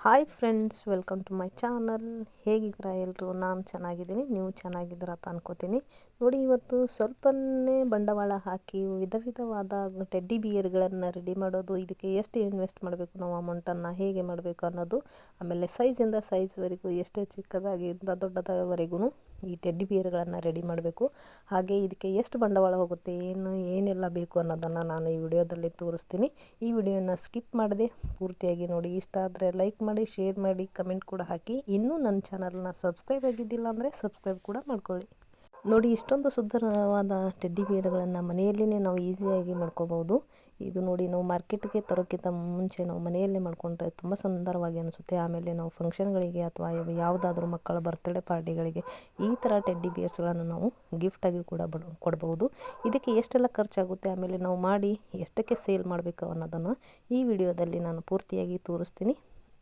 Hi friends, welcome to my channel. ಹೇಗಿದ್ದೀರಾ ಎಲ್ಲರೂ? ನಾನು ಚೆನ್ನಾಗಿದ್ದೀನಿ, ನೀವು ಚೆನ್ನಾಗಿದ್ದೀರಾ ಅಂತ ಅನ್ಕೋತೀನಿ. ನೋಡಿ, ಇವತ್ತು ಸ್ವಲ್ಪನೇ ಬಂಡವಾಳ ಹಾಕಿ ವಿಧ ವಿಧವಾದ ಟೆಡ್ಡಿ ಬಿಯರ್ಗಳನ್ನು ರೆಡಿ ಮಾಡೋದು, ಇದಕ್ಕೆ ಎಷ್ಟು ಇನ್ವೆಸ್ಟ್ ಮಾಡಬೇಕು, ನಾವು ಅಮೌಂಟನ್ನು ಹೇಗೆ ಮಾಡಬೇಕು ಅನ್ನೋದು, ಆಮೇಲೆ ಸೈಜಿಂದ ಸೈಜ್ವರೆಗೂ ಎಷ್ಟು ಚಿಕ್ಕದಾಗಿಂದ ದೊಡ್ಡದವರೆಗೂ ಈ ಟೆಡ್ಡಿ ಬಿಯರ್ಗಳನ್ನು ರೆಡಿ ಮಾಡಬೇಕು. ಹಾಗೆ ಇದಕ್ಕೆ ಎಷ್ಟು ಬಂಡವಾಳ ಹೋಗುತ್ತೆ, ಏನೆಲ್ಲ ಬೇಕು ಅನ್ನೋದನ್ನು ನಾನು ಈ ವಿಡಿಯೋದಲ್ಲಿ ತೋರಿಸ್ತೀನಿ. ಈ ವಿಡಿಯೋನ ಸ್ಕಿಪ್ ಮಾಡದೆ ಪೂರ್ತಿಯಾಗಿ ನೋಡಿ. ಇಷ್ಟ ಆದರೆ ಲೈಕ್ ಮಾಡಿ, ಶೇರ್ ಮಾಡಿ, ಕಮೆಂಟ್ ಕೂಡ ಹಾಕಿ. ಇನ್ನೂ ನನ್ನ ಚಾನಲ್ನ ಸಬ್ಸ್ಕ್ರೈಬ್ ಆಗಿದ್ದಿಲ್ಲ ಅಂದರೆ ಸಬ್ಸ್ಕ್ರೈಬ್ ಕೂಡ ಮಾಡ್ಕೊಳ್ಳಿ. ನೋಡಿ, ಇಷ್ಟೊಂದು ಸುಂದರವಾದ ಟೆಡ್ಡಿ ಬಿಯರ್ಗಳನ್ನು ಮನೆಯಲ್ಲೇ ನಾವು ಈಸಿಯಾಗಿ ಮಾಡ್ಕೋಬೋದು. ಇದು ನೋಡಿ, ನಾವು ಮಾರ್ಕೆಟ್ಗೆ ತರೋಕ್ಕಿಂತ ಮುಂಚೆ ನಾವು ಮನೆಯಲ್ಲೇ ಮಾಡ್ಕೊಂಡ್ರೆ ತುಂಬ ಸುಂದರವಾಗಿ ಅನಿಸುತ್ತೆ. ಆಮೇಲೆ ನಾವು ಫಂಕ್ಷನ್ಗಳಿಗೆ ಅಥವಾ ಯಾವುದಾದ್ರೂ ಮಕ್ಕಳ ಬರ್ತ್ಡೇ ಪಾರ್ಟಿಗಳಿಗೆ ಈ ಥರ ಟೆಡ್ಡಿ ಬಿಯರ್ಸ್ಗಳನ್ನು ನಾವು ಗಿಫ್ಟಾಗಿ ಕೂಡ ಕೊಡ್ಬೋದು. ಇದಕ್ಕೆ ಎಷ್ಟೆಲ್ಲ ಖರ್ಚಾಗುತ್ತೆ, ಆಮೇಲೆ ನಾವು ಮಾಡಿ ಎಷ್ಟಕ್ಕೆ ಸೇಲ್ ಮಾಡಬೇಕು ಅನ್ನೋದನ್ನು ಈ ವಿಡಿಯೋದಲ್ಲಿ ನಾನು ಪೂರ್ತಿಯಾಗಿ ತೋರಿಸ್ತೀನಿ.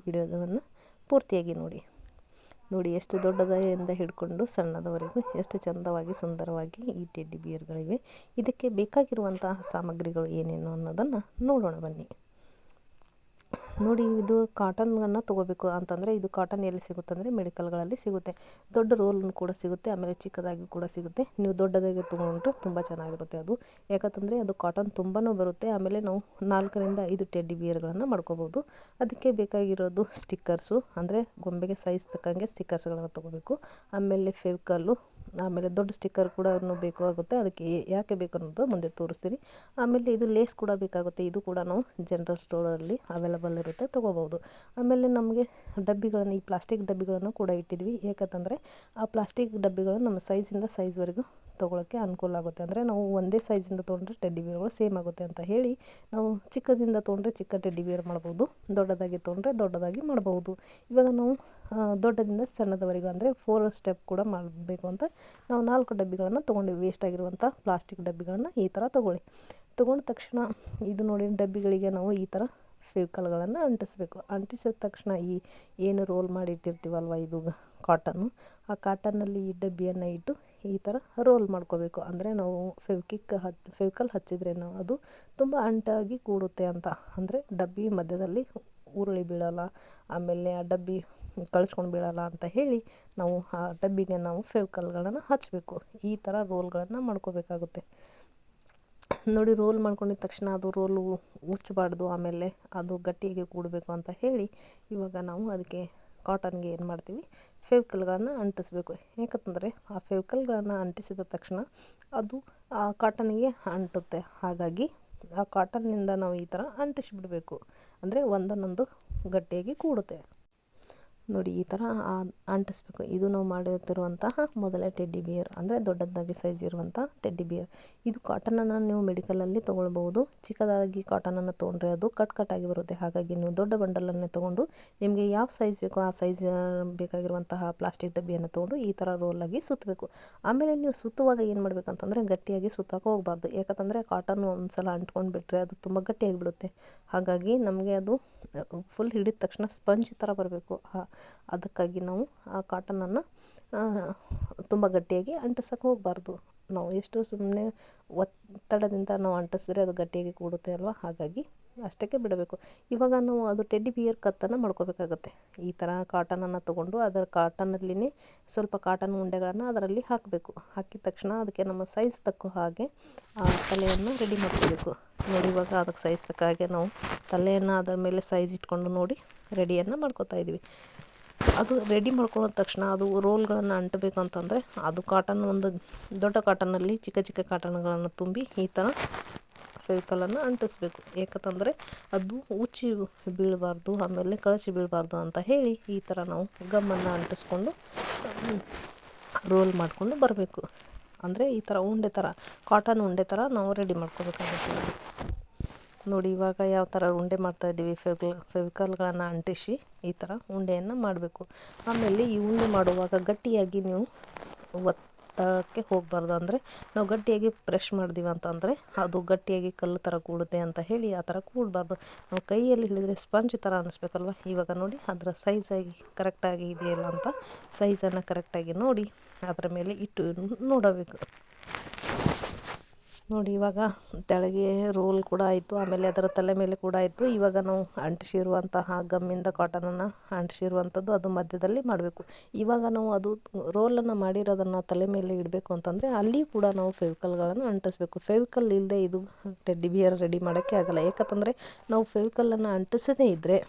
ವಿಡಿಯೋವನ್ನು ಪೂರ್ತಿಯಾಗಿ ನೋಡಿ. ಎಷ್ಟು ದೊಡ್ಡದಿಂದ ಹಿಡ್ಕೊಂಡು ಸಣ್ಣದವರೆಗೂ ಎಷ್ಟು ಚಂದವಾಗಿ ಸುಂದರವಾಗಿ ಈ ಟೆಡ್ಡಿ ಬಿಯರ್ಗಳಿವೆ. ಇದಕ್ಕೆ ಬೇಕಾಗಿರುವಂತಹ ಸಾಮಗ್ರಿಗಳು ಏನೇನು ಅನ್ನೋದನ್ನು ನೋಡೋಣ ಬನ್ನಿ. ನೋಡಿ, ಇದು ಕಾಟನ್ಗಳನ್ನು ತೊಗೋಬೇಕು ಅಂತಂದರೆ, ಇದು ಕಾಟನ್ ಎಲ್ಲಿ ಸಿಗುತ್ತೆ ಅಂದರೆ ಮೆಡಿಕಲ್ಗಳಲ್ಲಿ ಸಿಗುತ್ತೆ. ದೊಡ್ಡ ರೋಲನ್ನು ಕೂಡ ಸಿಗುತ್ತೆ, ಆಮೇಲೆ ಚಿಕ್ಕದಾಗಿ ಕೂಡ ಸಿಗುತ್ತೆ. ನೀವು ದೊಡ್ಡದಾಗಿ ತೊಗೊಂಡ್ರೆ ತುಂಬ ಚೆನ್ನಾಗಿರುತ್ತೆ ಅದು. ಯಾಕಂತಂದರೆ ಅದು ಕಾಟನ್ ತುಂಬಾ ಬರುತ್ತೆ. ಆಮೇಲೆ ನಾವು 4ರಿಂದ 5 ಟೆಡ್ಡಿ ಬಿಯರ್ಗಳನ್ನು ಮಾಡ್ಕೋಬೋದು. ಅದಕ್ಕೆ ಬೇಕಾಗಿರೋದು ಸ್ಟಿಕ್ಕರ್ಸು, ಅಂದರೆ ಗೊಂಬೆಗೆ ಸೈಜ್ ತಕ್ಕಂಗೆ ಸ್ಟಿಕ್ಕರ್ಸ್ಗಳನ್ನು ತೊಗೋಬೇಕು. ಆಮೇಲೆ ಫೆವಿಕಲ್ಲು, ಆಮೇಲೆ ದೊಡ್ಡ ಸ್ಟಿಕ್ಕರ್ ಕೂಡ ಬೇಕಾಗುತ್ತೆ. ಅದಕ್ಕೆ ಯಾಕೆ ಬೇಕು ಅನ್ನೋದು ಮುಂದೆ ತೋರಿಸ್ತೀನಿ. ಆಮೇಲೆ ಇದು ಲೇಸ್ ಕೂಡ ಬೇಕಾಗುತ್ತೆ. ಇದು ಕೂಡ ನಾವು ಜನರಲ್ ಸ್ಟೋರಲ್ಲಿ ಅವೈಲಬಲ್ ಇರುತ್ತೆ, ತೊಗೋಬೋದು. ಆಮೇಲೆ ನಮಗೆ ಡಬ್ಬಿಗಳನ್ನು, ಈ ಪ್ಲಾಸ್ಟಿಕ್ ಡಬ್ಬಿಗಳನ್ನು ಕೂಡ ಇಟ್ಟಿದ್ವಿ. ಯಾಕಂತಂದರೆ ಆ ಪ್ಲಾಸ್ಟಿಕ್ ಡಬ್ಬಿಗಳು ನಮ್ಮ ಸೈಜಿಂದ ಸೈಜ್ವರೆಗೂ ತೊಗೊಳಕ್ಕೆ ಅನುಕೂಲ ಆಗುತ್ತೆ. ಅಂದರೆ ನಾವು ಒಂದೇ ಸೈಜಿಂದ ತೊಗೊಂಡ್ರೆ ಟೆಡ್ಡಿ ಬಿಯರ್ಗಳು ಸೇಮ್ ಆಗುತ್ತೆ ಅಂತ ಹೇಳಿ ನಾವು ಚಿಕ್ಕದಿಂದ ತೊಗೊಂಡ್ರೆ ಚಿಕ್ಕ ಟೆಡ್ಡಿ ಬಿಯರ್ ಮಾಡ್ಬೋದು, ದೊಡ್ಡದಾಗಿ ತೊಗೊಂಡ್ರೆ ದೊಡ್ಡದಾಗಿ ಮಾಡ್ಬೋದು. ಇವಾಗ ನಾವು ದೊಡ್ಡದಿಂದ ಸಣ್ಣದವರೆಗೂ ಅಂದರೆ 4 ಸ್ಟೆಪ್ ಕೂಡ ಮಾಡಬೇಕು ಅಂತ ನಾವು 4 ಡಬ್ಬಿಗಳನ್ನು ತೊಗೊಂಡಿವಿ. ವೇಸ್ಟ್ ಆಗಿರುವಂಥ ಪ್ಲಾಸ್ಟಿಕ್ ಡಬ್ಬಿಗಳನ್ನು ಈ ಥರ ತೊಗೊಂಡ ತಕ್ಷಣ ಇದು ನೋಡಿ, ಡಬ್ಬಿಗಳಿಗೆ ನಾವು ಈ ಥರ ಫೆವಿಕಲ್ಗಳನ್ನು ಅಂಟಿಸ್ಬೇಕು. ಅಂಟಿಸಿದ ತಕ್ಷಣ ಏನು ರೋಲ್ ಮಾಡಿ ಇಟ್ಟಿರ್ತೀವಲ್ವ, ಇದು ಕಾಟನ್ನು, ಆ ಕಾಟನ್ನಲ್ಲಿ ಈ ಡಬ್ಬಿಯನ್ನು ಇಟ್ಟು ಈ ಥರ ರೋಲ್ ಮಾಡ್ಕೋಬೇಕು. ಅಂದರೆ ನಾವು ಫೆವಿಕಲ್ ಹಚ್ಚಿದ್ರೆ ಅದು ತುಂಬ ಅಂಟಾಗಿ ಕೂಡುತ್ತೆ ಅಂತ. ಅಂದರೆ ಡಬ್ಬಿ ಮಧ್ಯದಲ್ಲಿ ಉರುಳಿ ಬೀಳಲ್ಲ, ಆಮೇಲೆ ಆ ಡಬ್ಬಿ ಕಳಿಸ್ಕೊಂಡು ಬೀಳಲ್ಲ ಅಂತ ಹೇಳಿ ನಾವು ಆ ಡಬ್ಬಿಗೆ ನಾವು ಫೆವಿಕಲ್ಗಳನ್ನು ಹಚ್ಚಬೇಕು. ಈ ಥರ ರೋಲ್ಗಳನ್ನು ಮಾಡ್ಕೋಬೇಕಾಗುತ್ತೆ. ನೋಡಿ, ರೋಲ್ ಮಾಡ್ಕೊಂಡಿದ ತಕ್ಷಣ ಅದು ರೋಲು ಉಚ್ಚಬಾರ್ದು, ಆಮೇಲೆ ಅದು ಗಟ್ಟಿಗೆ ಕೂಡಬೇಕು ಅಂತ ಹೇಳಿ ಇವಾಗ ನಾವು ಅದಕ್ಕೆ ಕಾಟನ್ಗೆ ಏನು ಮಾಡ್ತೀವಿ, ಫೆವಿಕಲ್ಗಳನ್ನು ಅಂಟಿಸ್ಬೇಕು. ಯಾಕಂತಂದರೆ ಆ ಫೆವಿಕಲ್ಗಳನ್ನು ಅಂಟಿಸಿದ ತಕ್ಷಣ ಅದು ಆ ಕಾಟನ್ಗೆ ಅಂಟುತ್ತೆ. ಹಾಗಾಗಿ ಆ ಕಾಟನ್ನಿಂದ ನಾವು ಈ ಥರ ಅಂಟಿಸಿಬಿಡಬೇಕು. ಅಂದರೆ ಒಂದನ್ನೊಂದು ಗಟ್ಟಿಯಾಗಿ ಕೂಡುತ್ತೆ. ನೋಡಿ, ಈ ಥರ ಅಂಟಿಸ್ಬೇಕು. ಇದು ನಾವು ಮಾಡುತ್ತಿರುವಂತಹ ಮೊದಲೇ ಟೆಡ್ಡಿ ಬಿಯರ್, ಅಂದರೆ ದೊಡ್ಡದಾಗಿ ಸೈಜ್ ಇರುವಂಥ ಟೆಡ್ಡಿ ಬಿಯರ್. ಇದು ಕಾಟನನ್ನು ನೀವು ಮೆಡಿಕಲಲ್ಲಿ ತೊಗೊಳ್ಬೋದು. ಚಿಕ್ಕದಾಗಿ ಕಾಟನನ್ನು ತೊಗೊಂಡ್ರೆ ಅದು ಕಟ್ಟಾಗಿ ಬರುತ್ತೆ. ಹಾಗಾಗಿ ನೀವು ದೊಡ್ಡ ಬಂಡಲನ್ನೇ ತೊಗೊಂಡು ನಿಮಗೆ ಯಾವ ಸೈಜ್ ಬೇಕೋ ಆ ಸೈಜ್ ಬೇಕಾಗಿರುವಂತಹ ಪ್ಲಾಸ್ಟಿಕ್ ಡಬ್ಬಿಯನ್ನು ತೊಗೊಂಡು ಈ ಥರ ರೋಲಾಗಿ ಸುತ್ತಬೇಕು. ಆಮೇಲೆ ನೀವು ಸುತ್ತುವಾಗ ಏನು ಮಾಡಬೇಕಂತಂದರೆ ಗಟ್ಟಿಯಾಗಿ ಸುತ್ತಕ್ಕೆ ಹೋಗಬಾರ್ದು. ಯಾಕಂತಂದರೆ ಕಾಟನ್ ಒಂದು ಸಲ ಅಂಟ್ಕೊಂಡು ಬಿಟ್ಟರೆ ಅದು ತುಂಬ ಗಟ್ಟಿಯಾಗಿ ಬಿಡುತ್ತೆ. ಹಾಗಾಗಿ ನಮಗೆ ಅದು ಫುಲ್ ಹಿಡಿದ ತಕ್ಷಣ ಸ್ಪಂಜ್ ಥರ ಬರಬೇಕು. ಅದಕ್ಕಾಗಿ ನಾವು ಆ ಕಾಟನನ್ನು ತುಂಬ ಗಟ್ಟಿಯಾಗಿ ಅಂಟಿಸೋಕೆ ಹೋಗಬಾರ್ದು. ನಾವು ಎಷ್ಟು ಸುಮ್ಮನೆ ಒತ್ತಡದಿಂದ ನಾವು ಅಂಟಿಸಿದ್ರೆ ಅದು ಗಟ್ಟಿಯಾಗಿ ಕೂಡುತ್ತೆ ಅಲ್ವಾ, ಹಾಗಾಗಿ ಅಷ್ಟಕ್ಕೆ ಬಿಡಬೇಕು. ಇವಾಗ ನಾವು ಅದು ಟೆಡ್ಡಿ ಬಿಯರ್ ಕತ್ತನ್ನು ಮಾಡ್ಕೋಬೇಕಾಗತ್ತೆ. ಈ ಥರ ಕಾಟನನ್ನು ತೊಗೊಂಡು ಅದರ ಕಾಟನಲ್ಲಿನೇ ಸ್ವಲ್ಪ ಕಾಟನ್ ಉಂಡೆಗಳನ್ನು ಅದರಲ್ಲಿ ಹಾಕಬೇಕು. ಹಾಕಿದ ತಕ್ಷಣ ಅದಕ್ಕೆ ನಮ್ಮ ಸೈಜ್ ತಕ್ಕೋ ಹಾಗೆ ಆ ತಲೆಯನ್ನು ರೆಡಿ ಮಾಡ್ಕೋಬೇಕು. ನೋಡಿ, ಇವಾಗ ಅದಕ್ಕೆ ಸೈಜ್ ತಕ್ಕ ಹಾಗೆ ನಾವು ತಲೆಯನ್ನು ಅದರ ಮೇಲೆ ಸೈಜ್ ಇಟ್ಕೊಂಡು ನೋಡಿ ರೆಡಿಯನ್ನು ಮಾಡ್ಕೋತಾ ಇದ್ದೀವಿ. ಅದು ರೆಡಿ ಮಾಡ್ಕೊಳ್ಳೋ ತಕ್ಷಣ ಅದು ರೋಲ್ಗಳನ್ನು ಅಂಟಬೇಕು ಅಂತಂದರೆ ಅದು ಕಾಟನ್, ಒಂದು ದೊಡ್ಡ ಕಾಟನ್ನಲ್ಲಿ ಚಿಕ್ಕ ಚಿಕ್ಕ ಕಾಟನ್ಗಳನ್ನು ತುಂಬಿ ಈ ಥರ ಫೆವಿಕಲನ್ನು ಅಂಟಿಸ್ಬೇಕು. ಏಕಂತಂದರೆ ಅದು ಉಚ್ಚಿ ಬೀಳಬಾರ್ದು, ಆಮೇಲೆ ಕಳಚಿ ಬೀಳಬಾರ್ದು ಅಂತ ಹೇಳಿ ಈ ಥರ ನಾವು ಗಮ್ಮನ್ನು ಅಂಟಿಸ್ಕೊಂಡು ರೋಲ್ ಮಾಡಿಕೊಂಡು ಬರಬೇಕು. ಅಂದರೆ ಈ ಥರ ಉಂಡೆ ಥರ, ಕಾಟನ್ ಉಂಡೆ ಥರ ನಾವು ರೆಡಿ ಮಾಡ್ಕೋಬೇಕಾಗುತ್ತೆ. ನೋಡಿ, ಇವಾಗ ಯಾವ ಥರ ಉಂಡೆ ಮಾಡ್ತಾಯಿದ್ದೀವಿ, ಫೆವಿಕಲ್ಗಳನ್ನು ಅಂಟಿಸಿ ಈ ಥರ ಉಂಡೆಯನ್ನು ಮಾಡಬೇಕು. ಆಮೇಲೆ ಈ ಉಂಡೆ ಮಾಡುವಾಗ ಗಟ್ಟಿಯಾಗಿ ನೀವು ಒತ್ತಕ್ಕೆ ಹೋಗಬಾರ್ದು. ಅಂದರೆ ನಾವು ಗಟ್ಟಿಯಾಗಿ ಪ್ರೆಶ್ ಮಾಡಿದೀವಿ ಅಂತಂದರೆ ಅದು ಗಟ್ಟಿಯಾಗಿ ಕಲ್ಲು ಥರ ಕೂಡುತ್ತೆ ಅಂತ ಹೇಳಿ ಆ ಥರ ಕೂಡಬಾರ್ದು. ನಾವು ಕೈಯಲ್ಲಿ ಹಿಡಿದ್ರೆ ಸ್ಪಂಜ್ ಥರ ಅನ್ನಿಸ್ಬೇಕಲ್ವ. ಇವಾಗ ನೋಡಿ, ಅದರ ಸೈಜಾಗಿ ಕರೆಕ್ಟಾಗಿ ಇದೆಯಲ್ಲ ಅಂತ ಸೈಜನ್ನು ಕರೆಕ್ಟಾಗಿ ನೋಡಿ ಅದರ ಮೇಲೆ ಇಟ್ಟು ನೋಡಬೇಕು. ನೋಡಿ ಇವಾಗ ತೆಳಗೆ ರೋಲ್ ಕೂಡ ಆಯಿತು, ಆಮೇಲೆ ಅದರ ತಲೆ ಮೇಲೆ ಕೂಡ ಆಯಿತು. ಇವಾಗ ನಾವು ಅಂಟಿಸಿರುವಂತಹ ಗಮ್ಮಿಂದ ಕಾಟನನ್ನು ಅಂಟಿಸಿರುವಂಥದ್ದು ಅದು ಮಧ್ಯದಲ್ಲಿ ಮಾಡಬೇಕು. ಇವಾಗ ನಾವು ಅದು ರೋಲನ್ನು ಮಾಡಿರೋದನ್ನು ತಲೆ ಮೇಲೆ ಇಡಬೇಕು ಅಂತಂದರೆ ಅಲ್ಲಿ ಕೂಡ ನಾವು ಫೆವಿಕಲ್ಗಳನ್ನು ಅಂಟಿಸ್ಬೇಕು. ಫೆವಿಕಲ್ ಇಲ್ಲದೆ ಇದು ಟೆಡ್ಡಿ ಬಿಯರ್ ರೆಡಿ ಮಾಡೋಕ್ಕೆ ಆಗಲ್ಲ. ಯಾಕಂತಂದರೆ ನಾವು ಫೆವಿಕಲ್ಲನ್ನು ಅಂಟಿಸದೇ ಇದ್ದರೆ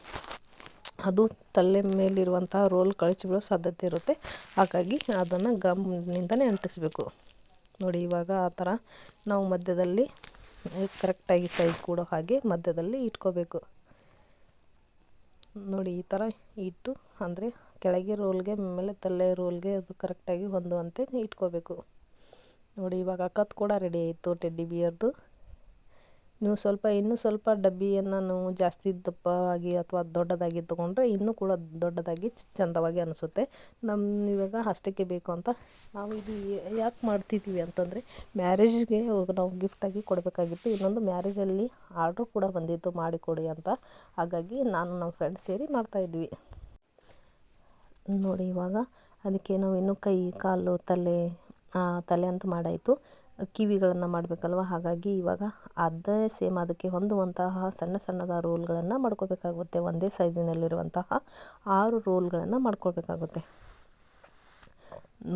ಅದು ತಲೆ ಮೇಲಿರುವಂತಹ ರೋಲ್ ಕಳಚಿ ಬೀಳೋ ಸಾಧ್ಯತೆ ಇರುತ್ತೆ. ಹಾಗಾಗಿ ಅದನ್ನು ಗಮ್ನಿಂದನೇ ಅಂಟಿಸಬೇಕು. ನೋಡಿ ಇವಾಗ ಆ ಥರ ನಾವು ಮಧ್ಯದಲ್ಲಿ ಕರೆಕ್ಟಾಗಿ ಸೈಜ್ ಕೊಡೋ ಹಾಗೆ ಮಧ್ಯದಲ್ಲಿ ಇಟ್ಕೋಬೇಕು. ನೋಡಿ ಈ ಥರ ಇಟ್ಟು ಅಂದರೆ ಕೆಳಗೆ ರೋಲ್ಗೆ ಮೇಲೆ ತಲೆ ರೋಲ್ಗೆ ಅದು ಕರೆಕ್ಟಾಗಿ ಹೊಂದುವಂತೆ ಇಟ್ಕೋಬೇಕು. ನೋಡಿ ಇವಾಗ ಕತ್ ಕೂಡ ರೆಡಿ ಆಯಿತು ಟೆಡ್ಡಿ ಬಿಯರ್ದು. ನೀವು ಇನ್ನೂ ಸ್ವಲ್ಪ ಡಬ್ಬಿಯನ್ನು ನಾವು ಜಾಸ್ತಿ ದಪ್ಪವಾಗಿ ಅಥವಾ ದೊಡ್ಡದಾಗಿ ತೊಗೊಂಡ್ರೆ ಇನ್ನೂ ಕೂಡ ದೊಡ್ಡದಾಗಿ ಚೆಂದವಾಗಿ ಅನಿಸುತ್ತೆ. ಇವಾಗ ಅಷ್ಟಕ್ಕೆ ಬೇಕು ಅಂತ ನಾವು ಇದು ಯಾಕೆ ಮಾಡ್ತಿದ್ದೀವಿ ಅಂತಂದರೆ ಮ್ಯಾರೇಜ್ಗೆ ನಾವು ಗಿಫ್ಟಾಗಿ ಕೊಡಬೇಕಾಗಿತ್ತು. ಇನ್ನೊಂದು ಮ್ಯಾರೇಜಲ್ಲಿ ಆರ್ಡ್ರು ಕೂಡ ಬಂದಿತ್ತು ಮಾಡಿಕೊಡಿ ಅಂತ. ಹಾಗಾಗಿ ನಾನು ನಮ್ಮ ಫ್ರೆಂಡ್ಸ್ ಸೇರಿ ಮಾಡ್ತಾಯಿದ್ವಿ. ನೋಡಿ ಇವಾಗ ಅದಕ್ಕೆ ನಾವು ಇನ್ನೂ ಕೈ ಕಾಲು ತಲೆ ಅಂತ ಮಾಡಾಯಿತು. ಕಿವಿಗಳನ್ನು ಮಾಡಬೇಕಲ್ವ, ಹಾಗಾಗಿ ಇವಾಗ ಅದೇ ಸೇಮ್ ಅದಕ್ಕೆ ಹೊಂದುವಂತಹ ಸಣ್ಣದ ರೋಲ್ಗಳನ್ನು ಮಾಡ್ಕೋಬೇಕಾಗುತ್ತೆ. ಒಂದೇ ಸೈಜಿನಲ್ಲಿರುವಂತಹ 6 ರೋಲ್ಗಳನ್ನು ಮಾಡ್ಕೊಳ್ಬೇಕಾಗುತ್ತೆ.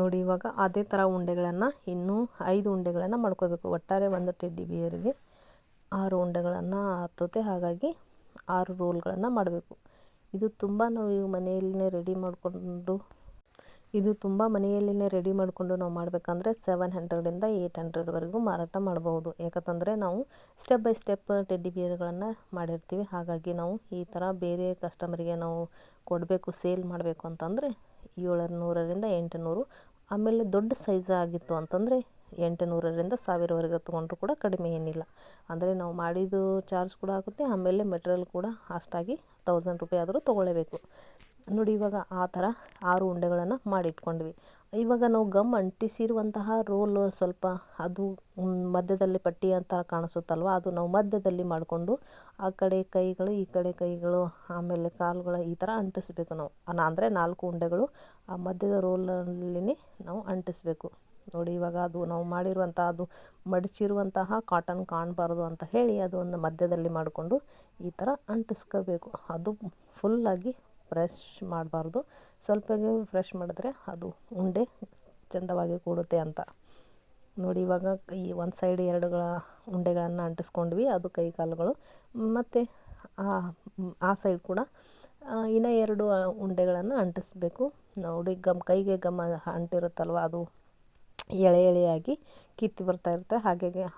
ನೋಡಿ ಇವಾಗ ಅದೇ ಥರ ಉಂಡೆಗಳನ್ನು ಇನ್ನೂ 5 ಉಂಡೆಗಳನ್ನು ಮಾಡ್ಕೋಬೇಕು. ಒಟ್ಟಾರೆ ಒಂದು ಟೆಡ್ಡಿ ಬಿಯರ್ಗೆ 6 ಉಂಡೆಗಳನ್ನು ಹತ್ತುತ್ತೆ. ಹಾಗಾಗಿ 6 ರೋಲ್ಗಳನ್ನು ಮಾಡಬೇಕು. ಇದು ತುಂಬ ನಾವು ಮನೆಯಲ್ಲೇ ರೆಡಿ ಮಾಡಿಕೊಂಡು ನಾವು ಮಾಡಬೇಕಂದ್ರೆ 700 ಇಂದ 800ವರೆಗೂ ಮಾರಾಟ ಮಾಡಬಹುದು. ಯಾಕಂತಂದರೆ ನಾವು ಸ್ಟೆಪ್ ಬೈ ಸ್ಟೆಪ್ ಟೆಡ್ಡಿ ಬಿಯರ್ಗಳನ್ನು ಮಾಡಿರ್ತೀವಿ. ಹಾಗಾಗಿ ನಾವು ಈ ಥರ ಬೇರೆ ಕಸ್ಟಮರಿಗೆ ನಾವು ಕೊಡಬೇಕು, ಸೇಲ್ ಮಾಡಬೇಕು ಅಂತಂದರೆ 700ರಿಂದ 800. ಆಮೇಲೆ ದೊಡ್ಡ ಸೈಜ್ ಆಗಿತ್ತು ಅಂತಂದರೆ 800ರಿಂದ 1000ವರೆಗೆ ತೊಗೊಂಡ್ರು ಕೂಡ ಕಡಿಮೆ ಏನಿಲ್ಲ. ಅಂದರೆ ನಾವು ಮಾಡಿದ್ದು ಚಾರ್ಜ್ ಕೂಡ ಆಗುತ್ತೆ, ಆಮೇಲೆ ಮೆಟೀರಿಯಲ್ ಕೂಡ ಅಷ್ಟಾಗಿ 1000 ರೂಪಾಯಿ ಆದರೂ ತೊಗೊಳ್ಳೇಬೇಕು. ನೋಡಿ ಇವಾಗ ಆ ಥರ 6 ಉಂಡೆಗಳನ್ನು ಮಾಡಿಟ್ಕೊಂಡ್ವಿ. ಇವಾಗ ನಾವು ಗಮ್ ಅಂಟಿಸಿರುವಂತಹ ರೋಲ್ ಸ್ವಲ್ಪ ಅದು ಮಧ್ಯದಲ್ಲಿ ಪಟ್ಟಿ ಅಂತ ಕಾಣಿಸುತ್ತಲ್ವ, ಅದು ನಾವು ಮಧ್ಯದಲ್ಲಿ ಮಾಡಿಕೊಂಡು ಆ ಕಡೆ ಕೈಗಳು ಈ ಕಡೆ ಕೈಗಳು ಆಮೇಲೆ ಕಾಲುಗಳು ಈ ಥರ ಅಂಟಿಸ್ಬೇಕು. ನಾವು ಅಂದರೆ 4 ಉಂಡೆಗಳು ಆ ಮಧ್ಯದ ರೋಲಲ್ಲಿನೇ ನಾವು ಅಂಟಿಸ್ಬೇಕು. ನೋಡಿ ಇವಾಗ ಅದು ನಾವು ಮಾಡಿರುವಂತಹ ಅದು ಮಡಚಿರುವಂತಹ ಕಾಟನ್ ಕಾಣಬಾರ್ದು ಅಂತ ಹೇಳಿ ಅದು ಒಂದು ಮಧ್ಯದಲ್ಲಿ ಮಾಡಿಕೊಂಡು ಈ ಥರ ಅಂಟಿಸ್ಕೋಬೇಕು. ಅದು ಫುಲ್ಲಾಗಿ ಪ್ರೆಶ್ ಮಾಡಬಾರ್ದು, ಸ್ವಲ್ಪಗೆ ಫ್ರೆಶ್ ಮಾಡಿದ್ರೆ ಅದು ಉಂಡೆ ಚೆಂದವಾಗಿ ಕೂಡುತ್ತೆ ಅಂತ. ನೋಡಿ ಇವಾಗ ಒಂದು ಸೈಡ್ 2 ಉಂಡೆಗಳನ್ನು ಅಂಟಿಸ್ಕೊಂಡ್ವಿ, ಅದು ಕೈ ಕಾಲುಗಳು. ಮತ್ತು ಆ ಸೈಡ್ ಕೂಡ ಇನ್ನೂ 2 ಉಂಡೆಗಳನ್ನು ಅಂಟಿಸ್ಬೇಕು. ನೋಡಿ ಕೈಗೆ ಗಮ್ ಅಂಟಿರುತ್ತಲ್ವ, ಅದು ಎಳೆಯಾಗಿ ಕಿತ್ತು ಬರ್ತಾ ಇರುತ್ತೆ.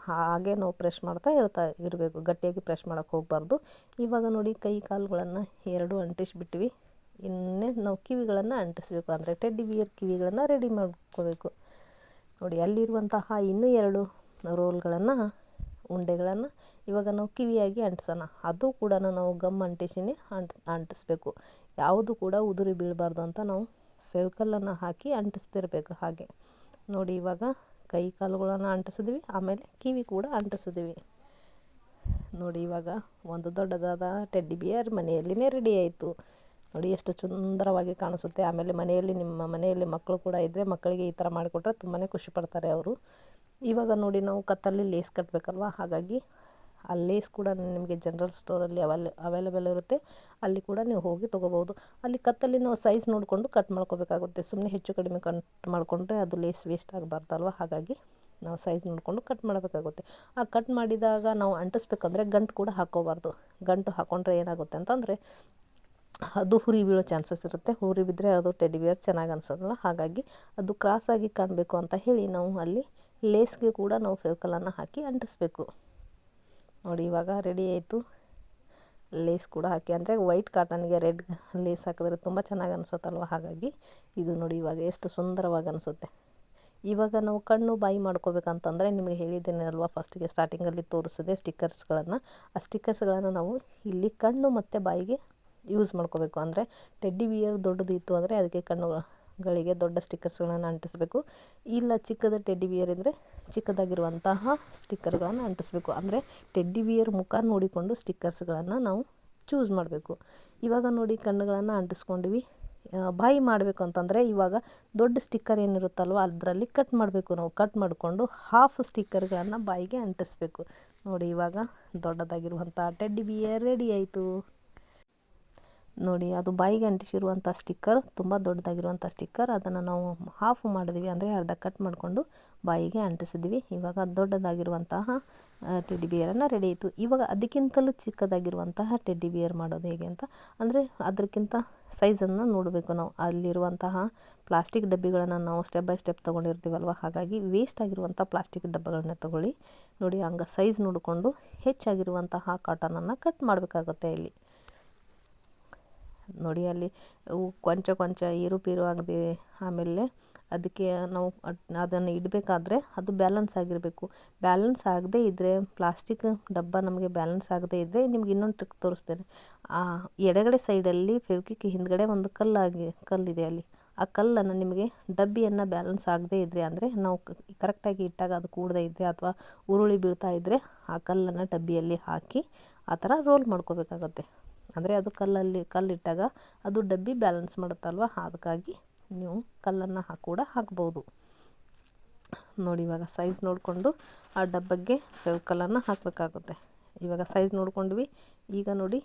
ಹಾಗೆ ನಾವು ಪ್ರೆಶ್ ಮಾಡ್ತಾ ಇರಬೇಕು, ಗಟ್ಟಿಯಾಗಿ ಪ್ರೆಶ್ ಮಾಡೋಕ್ಕೆ ಹೋಗಬಾರ್ದು. ಇವಾಗ ನೋಡಿ ಕೈ ಕಾಲುಗಳನ್ನು 2 ಅಂಟಿಸ್ಬಿಟ್ವಿ. ಇನ್ನೇ ನಾವು ಕಿವಿಗಳನ್ನು ಅಂಟಿಸ್ಬೇಕು, ಅಂದರೆ ಟೆಡ್ಡಿ ಬಿಯರ್ ಕಿವಿಗಳನ್ನು ರೆಡಿ ಮಾಡ್ಕೋಬೇಕು. ನೋಡಿ ಅಲ್ಲಿರುವಂತಹ ಇನ್ನೂ 2 ರೋಲ್ಗಳನ್ನು ಉಂಡೆಗಳನ್ನು ಇವಾಗ ನಾವು ಕಿವಿಯಾಗಿ ಅಂಟಿಸೋಣ. ಅದು ಕೂಡ ನಾವು ಗಮ್ ಅಂಟಿಸಿನೇ ಅಂಟಿಸ್ಬೇಕು. ಯಾವುದು ಕೂಡ ಉದುರಿ ಬೀಳಬಾರ್ದು ಅಂತ ನಾವು ಫೆವಿಕಲ್ಲನ್ನು ಹಾಕಿ ಅಂಟಿಸ್ತಿರ್ಬೇಕು. ಹಾಗೆ ನೋಡಿ ಇವಾಗ ಕೈ ಕಾಲುಗಳನ್ನು ಅಂಟಿಸಿದ್ವಿ, ಆಮೇಲೆ ಕಿವಿ ಕೂಡ ಅಂಟಿಸಿದ್ವಿ. ನೋಡಿ ಇವಾಗ ಒಂದು ದೊಡ್ಡದಾದ ಟೆಡ್ಡಿ ಬಿಯರ್ ಮನೆಯಲ್ಲಿನೇ ರೆಡಿ ಆಯಿತು. ನೋಡಿ ಎಷ್ಟು ಸುಂದರವಾಗಿ ಕಾಣಿಸುತ್ತೆ. ಆಮೇಲೆ ನಿಮ್ಮ ಮನೆಯಲ್ಲಿ ಮಕ್ಕಳು ಕೂಡ ಇದ್ದರೆ ಮಕ್ಕಳಿಗೆ ಈ ಥರ ಮಾಡಿಕೊಟ್ರೆ ತುಂಬಾ ಖುಷಿ ಪಡ್ತಾರೆ ಅವರು. ಇವಾಗ ನೋಡಿ ನಾವು ಕತ್ತಲ್ಲಿ ಲೇಸ್ ಕಟ್ಟಬೇಕಲ್ವ, ಹಾಗಾಗಿ ಆ ಲೇಸ್ ಕೂಡ ನಿಮಗೆ ಜನರಲ್ ಸ್ಟೋರಲ್ಲಿ ಅವೈಲೇಬಲ್ ಇರುತ್ತೆ. ಅಲ್ಲಿ ಕೂಡ ನೀವು ಹೋಗಿ ತೊಗೋಬೋದು. ಅಲ್ಲಿ ಕತ್ತಲ್ಲಿ ನಾವು ಸೈಜ್ ನೋಡಿಕೊಂಡು ಕಟ್ ಮಾಡ್ಕೋಬೇಕಾಗುತ್ತೆ. ಸುಮ್ಮನೆ ಹೆಚ್ಚು ಕಡಿಮೆ ಕಟ್ ಮಾಡಿಕೊಂಡ್ರೆ ಅದು ಲೇಸ್ ವೇಸ್ಟ್ ಆಗಬಾರ್ದಲ್ವ, ಹಾಗಾಗಿ ನಾವು ಸೈಜ್ ನೋಡಿಕೊಂಡು ಕಟ್ ಮಾಡಬೇಕಾಗುತ್ತೆ. ಆ ಕಟ್ ಮಾಡಿದಾಗ ನಾವು ಅಂಟಿಸ್ಬೇಕಂದ್ರೆ ಗಂಟು ಕೂಡ ಹಾಕ್ಕೋಬಾರ್ದು. ಗಂಟು ಹಾಕ್ಕೊಂಡ್ರೆ ಏನಾಗುತ್ತೆ ಅಂತಂದರೆ ಅದು ಹುರಿ ಬೀಳೋ ಚಾನ್ಸಸ್ ಇರುತ್ತೆ. ಹುರಿ ಬಿದ್ದರೆ ಅದು ಟೆಡ್ಡಿ ಬಿಯರ್ ಚೆನ್ನಾಗಿ ಅನಿಸೋದಿಲ್ಲ. ಹಾಗಾಗಿ ಅದು ಕ್ರಾಸಾಗಿ ಕಾಣಬೇಕು ಅಂತ ಹೇಳಿ ನಾವು ಅಲ್ಲಿ ಲೇಸ್ಗೆ ಕೂಡ ನಾವು ಫೆವಿಕಲ್ಲನ್ನು ಹಾಕಿ ಅಂಟಿಸ್ಬೇಕು. ನೋಡಿ ಇವಾಗ ರೆಡಿ ಆಯಿತು. ಲೇಸ್ ಕೂಡ ಹಾಕಿ, ಅಂದರೆ ವೈಟ್ ಕಾಟನ್ಗೆ ರೆಡ್ ಲೇಸ್ ಹಾಕಿದ್ರೆ ತುಂಬ ಚೆನ್ನಾಗಿ ಅನಿಸುತ್ತಲ್ವ, ಹಾಗಾಗಿ ಇದು ನೋಡಿ ಇವಾಗ ಎಷ್ಟು ಸುಂದರವಾಗಿ ಅನಿಸುತ್ತೆ. ಇವಾಗ ನಾವು ಕಣ್ಣು ಬಾಯಿ ಮಾಡ್ಕೋಬೇಕಂತಂದರೆ ನಿಮಗೆ ಹೇಳಿದ್ದೇನಲ್ವ, ಫಸ್ಟಿಗೆ ಸ್ಟಾರ್ಟಿಂಗಲ್ಲಿ ತೋರಿಸಿದೆ ಸ್ಟಿಕ್ಕರ್ಸ್ಗಳನ್ನು. ಆ ಸ್ಟಿಕ್ಕರ್ಸ್ಗಳನ್ನು ನಾವು ಇಲ್ಲಿ ಕಣ್ಣು ಮತ್ತು ಬಾಯಿಗೆ ಯೂಸ್ ಮಾಡ್ಕೋಬೇಕು. ಅಂದರೆ ಟೆಡ್ಡಿ ಬಿಯರ್ ದೊಡ್ಡದು ಇತ್ತು ಅಂದರೆ ಅದಕ್ಕೆ ಕಣ್ಣುಗಳಿಗೆ ದೊಡ್ಡ ಸ್ಟಿಕ್ಕರ್ಸ್ಗಳನ್ನು ಅಂಟಿಸಬೇಕು. ಇಲ್ಲ ಚಿಕ್ಕದ ಟೆಡ್ಡಿ ಬಿಯರ್ ಇದ್ದರೆ ಚಿಕ್ಕದಾಗಿರುವಂತಹ ಸ್ಟಿಕ್ಕರ್ಗಳನ್ನು ಅಂಟಿಸ್ಬೇಕು. ಅಂದರೆ ಟೆಡ್ಡಿ ಬಿಯರ್ ಮುಖ ನೋಡಿಕೊಂಡು ಸ್ಟಿಕ್ಕರ್ಸ್ಗಳನ್ನು ನಾವು ಚೂಸ್ ಮಾಡಬೇಕು. ಇವಾಗ ನೋಡಿ ಕಣ್ಣುಗಳನ್ನು ಅಂಟಿಸ್ಕೊಂಡ್ವಿ. ಬಾಯಿ ಮಾಡಬೇಕು ಅಂತಂದರೆ ಇವಾಗ ದೊಡ್ಡ ಸ್ಟಿಕ್ಕರ್ ಏನಿರುತ್ತಲ್ವ ಅದರಲ್ಲಿ ಕಟ್ ಮಾಡಬೇಕು. ನಾವು ಕಟ್ ಮಾಡಿಕೊಂಡು ಹಾಫ್ ಸ್ಟಿಕ್ಕರ್ಗಳನ್ನು ಬಾಯಿಗೆ ಅಂಟಿಸ್ಬೇಕು. ನೋಡಿ ಇವಾಗ ದೊಡ್ಡದಾಗಿರುವಂಥ ಟೆಡ್ಡಿ ಬಿಯರ್ ರೆಡಿ ಆಯಿತು. ನೋಡಿ ಅದು ಬಾಯಿಗೆ ಅಂಟಿಸಿರುವಂಥ ಸ್ಟಿಕ್ಕರ್ ತುಂಬ ದೊಡ್ಡದಾಗಿರುವಂಥ ಸ್ಟಿಕ್ಕರ್, ಅದನ್ನು ನಾವು ಹಾಫ್ ಮಾಡಿದ್ವಿ ಅಂದರೆ ಅರ್ಧ ಕಟ್ ಮಾಡಿಕೊಂಡು ಬಾಯಿಗೆ ಅಂಟಿಸಿದ್ವಿ. ಇವಾಗ ದೊಡ್ಡದಾಗಿರುವಂತಹ ಟೆಡ್ಡಿ ಬಿಯರನ್ನು ರೆಡಿ ಆಯಿತು. ಇವಾಗ ಅದಕ್ಕಿಂತಲೂ ಚಿಕ್ಕದಾಗಿರುವಂತಹ ಟೆಡ್ಡಿ ಬಿಯರ್ ಮಾಡೋದು ಹೇಗೆ ಅಂತ ಅಂದರೆ ಅದಕ್ಕಿಂತ ಸೈಜನ್ನು ನೋಡಬೇಕು ನಾವು. ಅಲ್ಲಿರುವಂತಹ ಪ್ಲಾಸ್ಟಿಕ್ ಡಬ್ಬಿಗಳನ್ನು ನಾವು ಸ್ಟೆಪ್ ಬೈ ಸ್ಟೆಪ್ ತೊಗೊಂಡಿರ್ತೀವಲ್ವ, ಹಾಗಾಗಿ ವೇಸ್ಟ್ ಆಗಿರುವಂಥ ಪ್ಲಾಸ್ಟಿಕ್ ಡಬ್ಬಗಳನ್ನ ತೊಗೊಳ್ಳಿ. ನೋಡಿ ಹಂಗೆ ಸೈಜ್ ನೋಡಿಕೊಂಡು ಹೆಚ್ಚಾಗಿರುವಂತಹ ಕಾಟನನ್ನು ಕಟ್ ಮಾಡಬೇಕಾಗುತ್ತೆ. ಇಲ್ಲಿ ನೋಡಿ ಅಲ್ಲಿ ಕೊಂಚ ಕೊಂಚ ಏರುಪೇರು ಆಗದೆ, ಆಮೇಲೆ ಅದಕ್ಕೆ ನಾವು ಅದನ್ನು ಇಡಬೇಕಾದ್ರೆ ಅದು ಬ್ಯಾಲೆನ್ಸ್ ಆಗಿರಬೇಕು. ಬ್ಯಾಲೆನ್ಸ್ ಆಗದೇ ಇದ್ದರೆ ಪ್ಲಾಸ್ಟಿಕ್ ಡಬ್ಬ ನಮಗೆ ಬ್ಯಾಲೆನ್ಸ್ ಆಗದೇ ಇದ್ದರೆ ನಿಮ್ಗೆ ಇನ್ನೊಂದು ಟ್ರಿಕ್ ತೋರಿಸ್ತೇನೆ. ಎಡಗಡೆ ಸೈಡಲ್ಲಿ ಫೆವಿಕ್ವಿಕ್ ಹಿಂದ್ಗಡೆ ಒಂದು ಕಲ್ಲಿದೆ, ಅಲ್ಲಿ ಆ ಕಲ್ಲನ್ನು ನಿಮಗೆ ಡಬ್ಬಿಯನ್ನು ಬ್ಯಾಲೆನ್ಸ್ ಆಗದೇ ಇದ್ದರೆ ಅಂದರೆ ನಾವು ಕರೆಕ್ಟಾಗಿ ಇಟ್ಟಾಗ ಅದು ಕೂಡದೇ ಇದ್ದರೆ ಅಥವಾ ಉರುಳಿ ಬೀಳ್ತಾ ಇದ್ದರೆ ಆ ಕಲ್ಲನ್ನು ಡಬ್ಬಿಯಲ್ಲಿ ಹಾಕಿ ಆ ಥರ ರೋಲ್ ಮಾಡ್ಕೋಬೇಕಾಗತ್ತೆ. ಅಂದರೆ ಅದು ಕಲ್ಲಿಟ್ಟಾಗ ಅದು ಡಬ್ಬಿ ಬ್ಯಾಲೆನ್ಸ್ ಮಾಡುತ್ತಲ್ವ, ಅದಕ್ಕಾಗಿ ನೀವು ಕಲ್ಲನ್ನು ಕೂಡ ಹಾಕ್ಬೋದು. ನೋಡಿ ಇವಾಗ ಸೈಜ್ ನೋಡಿಕೊಂಡು ಆ ಡಬ್ಬಕ್ಕೆ ಫೆವಿಕಲ್ಲನ್ನು ಹಾಕಬೇಕಾಗುತ್ತೆ. ಇವಾಗ ಸೈಜ್ ನೋಡ್ಕೊಂಡ್ವಿ. ಈಗ ನೋಡಿ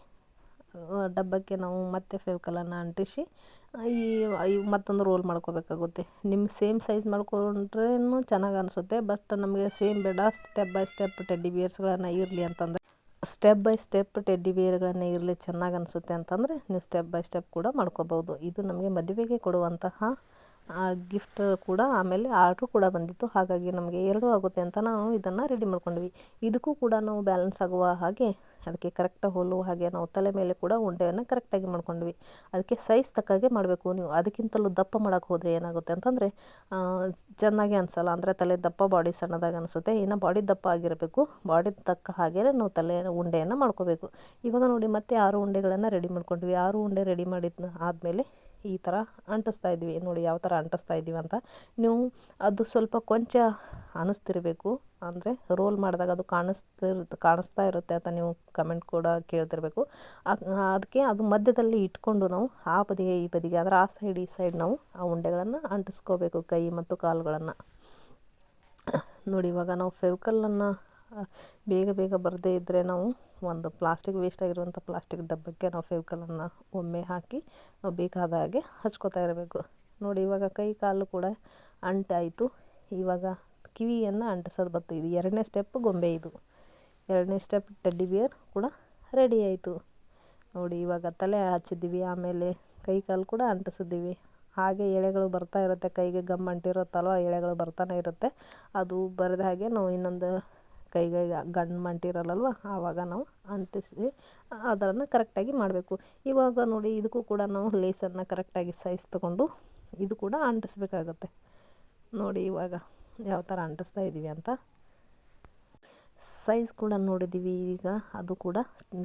ಡಬ್ಬಕ್ಕೆ ನಾವು ಮತ್ತೆ ಫೆವಿಕಲ್ಲನ್ನು ಅಂಟಿಸಿ ಮತ್ತೊಂದು ರೋಲ್ ಮಾಡ್ಕೋಬೇಕಾಗುತ್ತೆ. ನಿಮ್ಮ ಸೇಮ್ ಸೈಜ್ ಮಾಡ್ಕೊಂಡ್ರೂ ಚೆನ್ನಾಗಿ ಅನಿಸುತ್ತೆ. ಬಟ್ ನಮಗೆ ಸೇಮ್ ಬೇಡ, ಸ್ಟೆಪ್ ಬೈ ಸ್ಟೆಪ್ ಟೆಡ್ಡಿ ಬಿಯರ್ಸ್ಗಳನ್ನು ಇರಲಿ ಅಂತಂದರೆ ಸ್ಟೆಪ್ ಬೈ ಸ್ಟೆಪ್ ಟೆಡ್ಡಿ ಬಿಯರ್ಗಳನ್ನೇ ಇರಲಿ ಚೆನ್ನಾಗಿ ಅನಿಸುತ್ತೆ ಅಂತಂದರೆ ನೀವು ಸ್ಟೆಪ್ ಬೈ ಸ್ಟೆಪ್ ಕೂಡ ಮಾಡ್ಕೋಬೋದು. ಇದು ನಮಗೆ ಮದುವೆಗೆ ಕೊಡುವಂತಹ ಗಿಫ್ಟ್ ಕೂಡ, ಆಮೇಲೆ ಆರ್ಡ್ರು ಕೂಡ ಬಂದಿತ್ತು. ಹಾಗಾಗಿ ನಮಗೆ ಎರಡೂ ಆಗುತ್ತೆ ಅಂತ ನಾವು ಇದನ್ನು ರೆಡಿ ಮಾಡ್ಕೊಂಡ್ವಿ. ಇದಕ್ಕೂ ಕೂಡ ನಾವು ಬ್ಯಾಲೆನ್ಸ್ ಆಗುವ ಹಾಗೆ ಅದಕ್ಕೆ ಕರೆಕ್ಟಾಗಿ ಹೋಲುವ ಹಾಗೆ ನಾವು ತಲೆ ಮೇಲೆ ಕೂಡ ಉಂಡೆಯನ್ನು ಕರೆಕ್ಟಾಗಿ ಮಾಡ್ಕೊಂಡ್ವಿ. ಅದಕ್ಕೆ ಸೈಜ್ ತಕ್ಕಾಗೆ ಮಾಡಬೇಕು. ನೀವು ಅದಕ್ಕಿಂತಲೂ ದಪ್ಪ ಮಾಡೋಕ್ಕೆ ಹೋದರೆ ಏನಾಗುತ್ತೆ ಅಂತಂದರೆ ಚೆನ್ನಾಗಿ ಅನಿಸಲ್ಲ. ಅಂದರೆ ತಲೆ ದಪ್ಪ, ಬಾಡಿ ಸಣ್ಣದಾಗಿ ಅನಿಸುತ್ತೆ. ಇನ್ನು ಬಾಡಿ ದಪ್ಪ ಆಗಿರಬೇಕು. ಬಾಡಿ ತಕ್ಕ ಹಾಗೆ ನಾವು ತಲೆ ಉಂಡೆಯನ್ನು ಮಾಡ್ಕೋಬೇಕು. ಇವಾಗ ನೋಡಿ ಮತ್ತೆ 6 ಉಂಡೆಗಳನ್ನು ರೆಡಿ ಮಾಡ್ಕೊಂಡ್ವಿ. 6 ಉಂಡೆ ರೆಡಿ ಮಾಡಿದ ಆದಮೇಲೆ ಈ ಥರ ಅಂಟಿಸ್ತಾ ಇದ್ವಿ. ನೋಡಿ ಯಾವ ಥರ ಅಂಟಿಸ್ತಾ ಇದ್ದೀವಿ ಅಂತ. ನೀವು ಅದು ಸ್ವಲ್ಪ ಕೊಂಚ ಅನ್ನಿಸ್ತಿರಬೇಕು, ಅಂದರೆ ರೋಲ್ ಮಾಡಿದಾಗ ಅದು ಕಾಣಿಸ್ತಾ ಇರುತ್ತೆ ಅಂತ ನೀವು ಕಮೆಂಟ್ ಕೂಡ ಕೇಳ್ತಿರ್ಬೇಕು. ಅದಕ್ಕೆ ಅದು ಮಧ್ಯದಲ್ಲಿ ಇಟ್ಕೊಂಡು ನಾವು ಆ ಬದಿಗೆ ಈ ಬದಿಗೆ, ಅಂದರೆ ಆ ಸೈಡ್ ಈ ಸೈಡ್ ನಾವು ಆ ಉಂಡೆಗಳನ್ನು ಅಂಟಿಸ್ಕೋಬೇಕು, ಕೈ ಮತ್ತು ಕಾಲುಗಳನ್ನು. ನೋಡಿ ಇವಾಗ ನಾವು ಫೆವಿಕಲ್ಲನ್ನು ಬೇಗ ಬೇಗ ಬರದೇ ಇದ್ದರೆ ನಾವು ಒಂದು ಪ್ಲಾಸ್ಟಿಕ್ ವೇಸ್ಟ್ ಆಗಿರುವಂಥ ಪ್ಲಾಸ್ಟಿಕ್ ಡಬ್ಬಕ್ಕೆ ನಾವು ಫೆವಿಕಲ್ಲನ್ನು ಒಮ್ಮೆ ಹಾಕಿ ನಾವು ಬೇಕಾದ ಹಾಗೆ ಹಚ್ಕೋತಾ ಇರಬೇಕು. ನೋಡಿ ಇವಾಗ ಕೈ ಕಾಲು ಕೂಡ ಅಂಟಾಯಿತು. ಇವಾಗ ಕಿವಿಯನ್ನು ಅಂಟಿಸೋದು ಬತ್ತು. ಇದು 2ನೇ ಸ್ಟೆಪ್ ಗೊಂಬೆ. ಇದು 2ನೇ ಸ್ಟೆಪ್ ಟೆಡ್ಡಿ ಬಿಯರ್ ಕೂಡ ರೆಡಿ ಆಯಿತು. ನೋಡಿ ಇವಾಗ ತಲೆ ಹಚ್ಚಿದ್ದೀವಿ, ಆಮೇಲೆ ಕೈ ಕಾಲು ಕೂಡ ಅಂಟಿಸಿದ್ದೀವಿ. ಹಾಗೆ ಎಳೆಗಳು ಬರ್ತಾ ಇರುತ್ತೆ, ಕೈಗೆ ಗಮ್ ಅಂಟಿರುತ್ತಲ್ವ, ಎಳೆಗಳು ಬರ್ತಾನೆ ಇರುತ್ತೆ. ಅದು ಬರದ ಹಾಗೆ ನಾವು ಇನ್ನೊಂದು ಕೈಗೆ ಗಂಡು ಅಂಟಿರಲ್ಲಲ್ವ, ಆವಾಗ ನಾವು ಅಂಟಿಸಿ ಅದನ್ನು ಕರೆಕ್ಟಾಗಿ ಮಾಡಬೇಕು. ಇವಾಗ ನೋಡಿ ಇದಕ್ಕೂ ಕೂಡ ನಾವು ಲೇಸನ್ನು ಕರೆಕ್ಟಾಗಿ ಸೈಜ್ ತೊಗೊಂಡು ಇದು ಕೂಡ ಅಂಟಿಸ್ಬೇಕಾಗತ್ತೆ. ನೋಡಿ ಇವಾಗ ಯಾವ ಥರ ಅಂಟಿಸ್ತಾ ಇದ್ದೀವಿ ಅಂತ ಸೈಜ್ ಕೂಡ ನೋಡಿದ್ದೀವಿ. ಈಗ ಅದು ಕೂಡ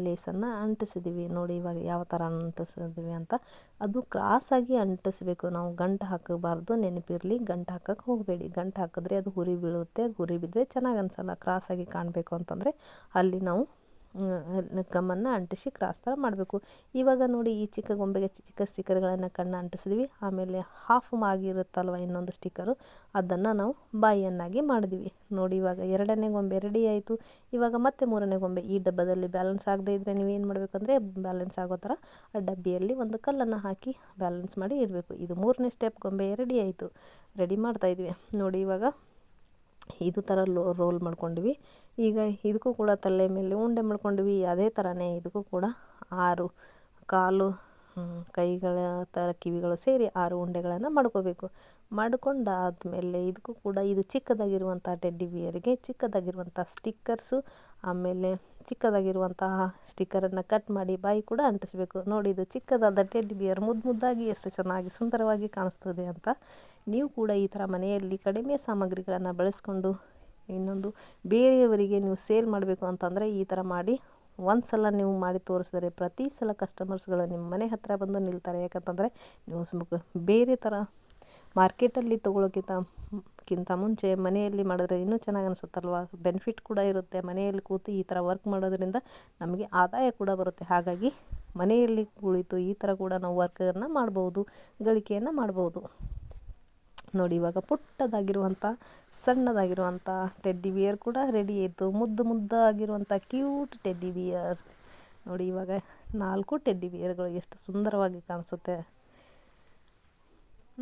ಲೇಸನ್ನು ಅಂಟಿಸಿದ್ದೀವಿ. ನೋಡಿ ಇವಾಗ ಯಾವ ಥರ ಅಂಟಿಸಿದ್ದೀವಿ ಅಂತ. ಅದು ಕ್ರಾಸಾಗಿ ಅಂಟಿಸ್ಬೇಕು. ನಾವು ಗಂಟು ಹಾಕಬಾರ್ದು, ನೆನಪಿರಲಿ. ಗಂಟು ಹಾಕೋಕ್ಕೆ ಹೋಗಬೇಡಿ. ಗಂಟು ಹಾಕಿದ್ರೆ ಅದು ಹುರಿ ಬೀಳುತ್ತೆ. ಹುರಿ ಬಿದ್ದರೆ ಚೆನ್ನಾಗಿ ಅನಿಸಲ್ಲ. ಕ್ರಾಸಾಗಿ ಕಾಣಬೇಕು ಅಂತಂದರೆ ಅಲ್ಲಿ ನಾವು ಗಮ್ಮನ್ನು ಅಂಟಿಸಿ ಕ್ರಾಸ್ ಥರ ಮಾಡಬೇಕು. ಇವಾಗ ನೋಡಿ ಈ ಚಿಕ್ಕ ಗೊಂಬೆಗೆ ಚಿಕ್ಕ ಸ್ಟಿಕ್ಕರ್ಗಳನ್ನು ಕಣ್ಣು ಅಂಟಿಸಿದ್ವಿ. ಆಮೇಲೆ ಹಾಫ್ ಆಗಿರುತ್ತಲ್ವ ಇನ್ನೊಂದು ಸ್ಟಿಕ್ಕರು, ಅದನ್ನು ನಾವು ಬಾಯಿಯನ್ನಾಗಿ ಮಾಡಿದ್ವಿ. ನೋಡಿ ಇವಾಗ 2ನೇ ಗೊಂಬೆ ರೆಡಿ ಆಯಿತು. ಇವಾಗ ಮತ್ತೆ 3ನೇ ಗೊಂಬೆ. ಈ ಡಬ್ಬದಲ್ಲಿ ಬ್ಯಾಲೆನ್ಸ್ ಆಗದೇ ಇದ್ದರೆ ನೀವೇನು ಮಾಡಬೇಕಂದ್ರೆ ಬ್ಯಾಲೆನ್ಸ್ ಆಗೋ ಥರ ಆ ಡಬ್ಬಿಯಲ್ಲಿ ಒಂದು ಕಲ್ಲನ್ನು ಹಾಕಿ ಬ್ಯಾಲೆನ್ಸ್ ಮಾಡಿ ಇಡಬೇಕು. ಇದು 3ನೇ ಸ್ಟೆಪ್ ಗೊಂಬೆ ರೆಡಿ ಆಯಿತು. ರೆಡಿ ಮಾಡ್ತಾಯಿದ್ವಿ. ನೋಡಿ ಇವಾಗ ಇದು ಥರ ರೋಲ್ ಮಾಡ್ಕೊಂಡ್ವಿ. ಈಗ ಇದಕ್ಕೂ ಕೂಡ ತಲೆ ಮೇಲೆ ಉಂಡೆ ಮಾಡ್ಕೊಂಡ್ವಿ. ಅದೇ ಥರನೇ ಇದಕ್ಕೂ ಕೂಡ 6 ಕಾಲು, ಕೈಗಳ ಕಿವಿಗಳು ಸೇರಿ 6 ಉಂಡೆಗಳನ್ನು ಮಾಡ್ಕೋಬೇಕು. ಮಾಡ್ಕೊಂಡಾದಮೇಲೆ ಇದಕ್ಕೂ ಕೂಡ ಇದು ಚಿಕ್ಕದಾಗಿರುವಂಥ ಟೆಡ್ಡಿ ಬಿಯರ್ಗೆ ಚಿಕ್ಕದಾಗಿರುವಂಥ ಸ್ಟಿಕ್ಕರ್ಸು, ಆಮೇಲೆ ಚಿಕ್ಕದಾಗಿರುವಂತಹ ಸ್ಟಿಕ್ಕರನ್ನು ಕಟ್ ಮಾಡಿ ಬಾಯಿ ಕೂಡ ಅಂಟಿಸ್ಬೇಕು. ನೋಡಿ ಇದು ಚಿಕ್ಕದಾದ ಟೆಡ್ಡಿ ಬಿಯರ್ ಮುದ್ದಾಗಿ ಎಷ್ಟು ಚೆನ್ನಾಗಿ ಸುಂದರವಾಗಿ ಕಾಣಿಸ್ತದೆ ಅಂತ. ನೀವು ಕೂಡ ಈ ಥರ ಮನೆಯಲ್ಲಿ ಕಡಿಮೆ ಸಾಮಗ್ರಿಗಳನ್ನು ಬಳಸ್ಕೊಂಡು ಇನ್ನೊಂದು ಬೇರೆಯವರಿಗೆ ನೀವು ಸೇಲ್ ಮಾಡಬೇಕು ಅಂತಂದರೆ ಈ ಥರ ಮಾಡಿ ಒಂದು ಸಲ ನೀವು ಮಾಡಿ ತೋರಿಸಿದರೆ ಪ್ರತಿ ಸಲ ಕಸ್ಟಮರ್ಸ್ಗಳು ನಿಮ್ಮ ಮನೆ ಹತ್ತಿರ ಬಂದು ನಿಲ್ತಾರೆ. ಯಾಕಂತಂದರೆ ನೀವು ಬೇರೆ ಥರ ಮಾರ್ಕೆಟಲ್ಲಿ ತೊಗೊಳೋಕ್ಕಿಂತ ಮುಂಚೆ ಮನೆಯಲ್ಲಿ ಮಾಡಿದ್ರೆ ಇನ್ನೂ ಚೆನ್ನಾಗಿ ಅನಿಸುತ್ತಲ್ವ. ಬೆನಿಫಿಟ್ ಕೂಡ ಇರುತ್ತೆ. ಮನೆಯಲ್ಲಿ ಕೂತು ಈ ಥರ ವರ್ಕ್ ಮಾಡೋದ್ರಿಂದ ನಮಗೆ ಆದಾಯ ಕೂಡ ಬರುತ್ತೆ. ಹಾಗಾಗಿ ಮನೆಯಲ್ಲಿ ಕುಳಿತು ಈ ಥರ ಕೂಡ ನಾವು ವರ್ಕನ್ನು ಮಾಡ್ಬೋದು, ಗಳಿಕೆಯನ್ನು ಮಾಡ್ಬೋದು. ನೋಡಿ ಇವಾಗ ಪುಟ್ಟದಾಗಿರುವಂಥ ಸಣ್ಣದಾಗಿರುವಂಥ ಟೆಡ್ಡಿ ಬಿಯರ್ ಕೂಡ ರೆಡಿ ಆಯಿತು. ಮುದ್ದಾಗಿರುವಂಥ ಕ್ಯೂಟ್ ಟೆಡ್ಡಿ ಬಿಯರ್. ನೋಡಿ ಇವಾಗ 4 ಟೆಡ್ಡಿ ಬಿಯರ್ಗಳು ಎಷ್ಟು ಸುಂದರವಾಗಿ ಕಾಣಿಸುತ್ತೆ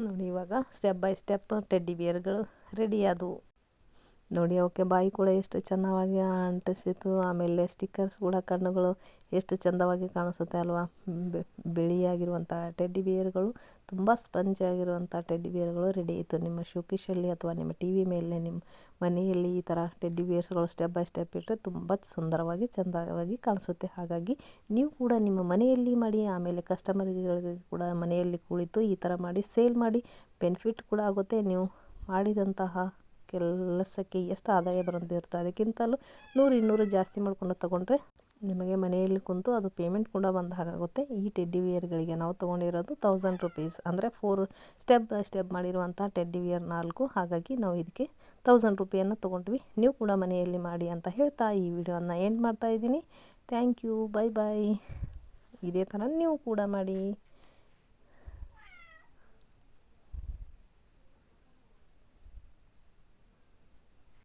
ನೋಡಿ. ಇವಾಗ ಸ್ಟೆಪ್ ಬೈ ಸ್ಟೆಪ್ ಟೆಡ್ಡಿ ಬಿಯರ್ಗಳು ರೆಡಿ ಆದವು ನೋಡಿ. ಅವಕ್ಕೆ ಬಾಯಿ ಕೂಡ ಎಷ್ಟು ಚೆನ್ನಾಗಿ ಅಂಟಿಸಿತು. ಆಮೇಲೆ ಸ್ಟಿಕ್ಕರ್ಸ್ ಕೂಡ ಕಣ್ಣುಗಳು ಎಷ್ಟು ಚೆಂದವಾಗಿ ಕಾಣಿಸುತ್ತೆ ಅಲ್ವಾ. ಬಿಳಿಯಾಗಿರುವಂಥ ಟೆಡ್ಡಿ ಬಿಯರ್ಗಳು, ತುಂಬ ಸ್ಪಂಜ್ ಆಗಿರುವಂಥ ಟೆಡ್ಡಿ ಬಿಯರ್ಗಳು ರೆಡಿ ಆಯಿತು. ನಿಮ್ಮ ಶೋಕೇಶಲ್ಲಿ ಅಥವಾ ನಿಮ್ಮ ಟಿ ವಿ ಮೇಲೆ ನಿಮ್ಮ ಮನೆಯಲ್ಲಿ ಈ ಥರ ಟೆಡ್ಡಿ ಬಿಯರ್ಸ್ಗಳು ಸ್ಟೆಪ್ ಬೈ ಸ್ಟೆಪ್ ಇಟ್ಟರೆ ತುಂಬ ಸುಂದರವಾಗಿ ಚೆಂದವಾಗಿ ಕಾಣಿಸುತ್ತೆ. ಹಾಗಾಗಿ ನೀವು ಕೂಡ ನಿಮ್ಮ ಮನೆಯಲ್ಲಿ ಮಾಡಿ, ಆಮೇಲೆ ಕಸ್ಟಮರ್ಗಳಿಗೆ ಕೂಡ ಮನೆಯಲ್ಲಿ ಕುಳಿತು ಈ ಥರ ಮಾಡಿ ಸೇಲ್ ಮಾಡಿ ಬೆನಿಫಿಟ್ ಕೂಡ ಆಗುತ್ತೆ. ನೀವು ಮಾಡಿದಂತಹ ಕೆಲಸಕ್ಕೆ ಎಷ್ಟು ಆದಾಯ ಬರುತ್ತೆ ಅದಕ್ಕಿಂತಲೂ 100-200 ಜಾಸ್ತಿ ಮಾಡ್ಕೊಂಡು ತೊಗೊಂಡ್ರೆ ನಿಮಗೆ ಮನೆಯಲ್ಲಿ ಕುಂತು ಅದು ಪೇಮೆಂಟ್ ಕೂಡ ಬಂದ ಹಾಗಾಗುತ್ತೆ. ಈ ಟೆಡ್ಡಿ ವಿಯರ್ಗಳಿಗೆ ನಾವು ತೊಗೊಂಡಿರೋದು 1000 ರುಪೀಸ್, ಅಂದರೆ 4 ಸ್ಟೆಪ್ ಬೈ ಸ್ಟೆಪ್ ಮಾಡಿರುವಂಥ ಟೆಡ್ಡಿ ವಿಯರ್ 4. ಹಾಗಾಗಿ ನಾವು ಇದಕ್ಕೆ 1000 ರೂಪಾಯಿಯನ್ನು ತೊಗೊಂಡ್ವಿ. ನೀವು ಕೂಡ ಮನೆಯಲ್ಲಿ ಮಾಡಿ ಅಂತ ಹೇಳ್ತಾ ಈ ವಿಡಿಯೋನ ಎಂಡ್ ಮಾಡ್ತಾ ಇದ್ದೀನಿ. Thank you, bye bye. ಇದೇ ಥರ ನೀವು ಕೂಡ ಮಾಡಿ.